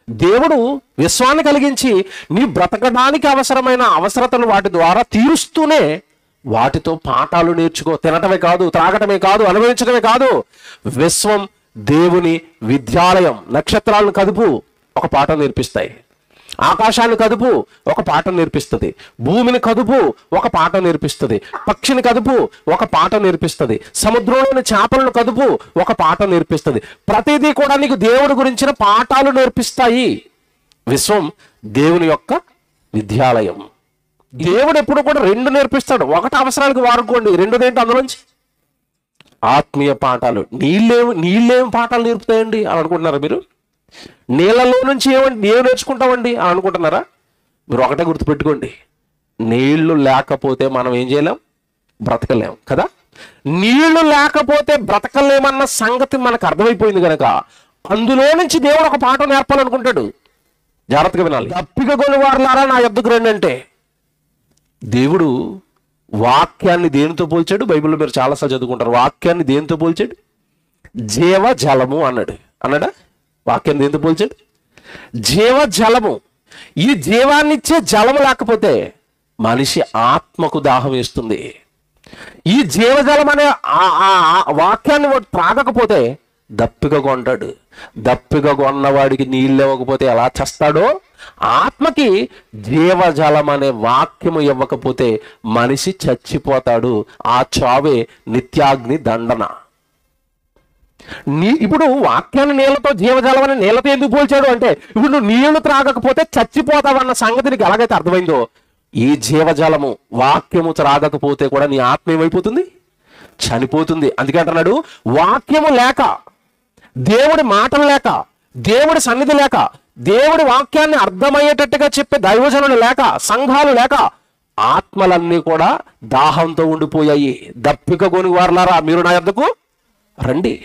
దేవుడు విశ్వాన్ని కలిగించి నీ బ్రతకడానికి అవసరమైన అవసరతలు వాటి ద్వారా తీరుస్తూనే వాటితో పాఠాలు నేర్చుకో. తినటమే కాదు, త్రాగటమే కాదు, అనుభవించడమే కాదు. విశ్వం దేవుని విద్యాలయం. నక్షత్రాలను కదుపు, ఒక పాఠం నేర్పిస్తాయి. ఆకాశాన్ని కదుపు, ఒక పాఠం నేర్పిస్తుంది. భూమిని కదుపు, ఒక పాఠం నేర్పిస్తుంది. పక్షిని కదుపు, ఒక పాఠం నేర్పిస్తుంది. సముద్రంలోని చేపలను కదుపు, ఒక పాఠం నేర్పిస్తుంది. ప్రతిదీ కూడా నీకు దేవుడి గురించిన పాఠాలు నేర్పిస్తాయి. విశ్వం దేవుని యొక్క విద్యాలయం. దేవుడు ఎప్పుడు కూడా రెండు నేర్పిస్తాడు. ఒకటి అవసరాలకు వాడుకోండి, రెండోదేంటి అందులోంచి ఆత్మీయ పాఠాలు. నీళ్ళేం పాఠాలు నేర్పుతాయండి అని అనుకుంటున్నారా మీరు? నీళ్ళలో నుంచి ఏం నేర్చుకుంటామండి అని అనుకుంటున్నారా? మీరు ఒకటే గుర్తుపెట్టుకోండి, నీళ్లు లేకపోతే మనం ఏం చేయలేం, బ్రతకలేం కదా. నీళ్లు లేకపోతే బ్రతకలేమన్న సంగతి మనకు అర్థమైపోయింది కనుక అందులో నుంచి దేవుడు ఒక పాఠం నేర్పాలనుకుంటాడు. జాగ్రత్తగా వినాలి. దప్పిక కొనువారులారా నా యొద్దకు రండి అంటే దేవుడు వాక్యాన్ని దేనితో పోల్చాడు? బైబిల్లో మీరు చాలాసార్లు చదువుకుంటారు. వాక్యాన్ని దేనితో పోల్చాడు? జీవ జలము అన్నాడా? వాక్యాన్ని దేనితో పోల్చాడు? జీవ జలము. ఈ జీవాన్నిచ్చే జలము లేకపోతే మనిషి ఆత్మకు దాహం వేస్తుంది. ఈ జీవజలం అనే వాక్యాన్ని వాడు త్రాగకపోతే దప్పిక కొంటాడు. దప్పిక కొన్నవాడికి నీళ్ళు ఇవ్వకపోతే ఎలా చేస్తాడో, ఆత్మకి జీవజలం అనే వాక్యము ఇవ్వకపోతే మనిషి చచ్చిపోతాడు. ఆ చావే నిత్యాగ్ని దండన. ఇప్పుడు వాక్యాన్ని నీళ్లతో, జీవజలం అని నీళ్లతో ఎందుకు పోల్చాడు అంటే, ఇప్పుడు నువ్వు నీళ్లు త్రాగకపోతే చచ్చిపోతావన్న సంగతి నీకు ఎలాగైతే అర్థమైందో, ఈ జీవజలము వాక్యము త్రాగకపోతే కూడా నీ ఆత్మ ఏమైపోతుంది? చనిపోతుంది. అందుకే అంటున్నాడు, వాక్యము లేక, దేవుడి మాటలు లేక, దేవుడి సన్నిధి లేక, దేవుడి వాక్యాన్ని అర్థమయ్యేటట్టుగా చెప్పే దైవజనులు లేక, సంఘాలు లేక ఆత్మలన్నీ కూడా దాహంతో ఉండిపోయాయి. దప్పిక కొనువారులారా మీరు నా యొద్దకు రండి.